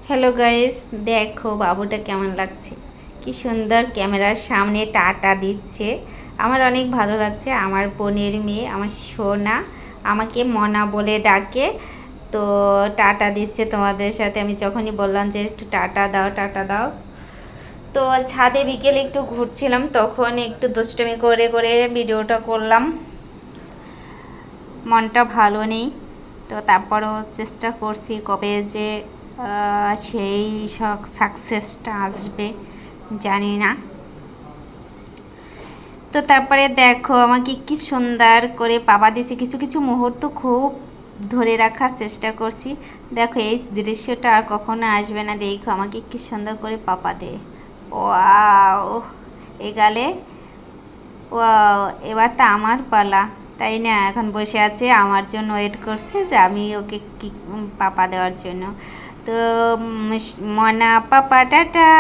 Hello guys, দেখো বাবুটা কেমন লাগছে। কি সুন্দর ক্যামেরার সামনে টাটা দিচ্ছে। আমার অনেক ভালো লাগছে। আমার বোনের মেয়ে, আমার সোনা, আমাকে মনা বলে ডাকে। তো টাটা দিচ্ছে তোমাদের সাথে। আমি যখনই বললাম যে একটু টাটা দাও টাটা দাও, তো ছাদে বিকেলে একটু ঘুরছিলাম, তখন একটু দুষ্টুমি করে করে ভিডিওটা করলাম। মনটা ভালো নেই, তো তারপরও চেষ্টা করছি কবে যে সেই সাকসেসটা আসবে জানি না। তো তারপরে দেখো আমাকে কি সুন্দর করে পাপা দিয়েছে। কিছু কিছু মুহূর্ত খুব ধরে রাখার চেষ্টা করছি। দেখো এই দৃশ্যটা আর কখনো আসবে না। দেখো আমাকে কি সুন্দর করে পাপা দেয়। ওয়াও, এগালে ওয়াও, এবার তো আমার পালা, তাই না? এখন বসে আছে, আমার জন্য ওয়েট করছে যে আমি ওকে কি পাপা দেওয়ার জন্য। তো মনা পাপা টাটা।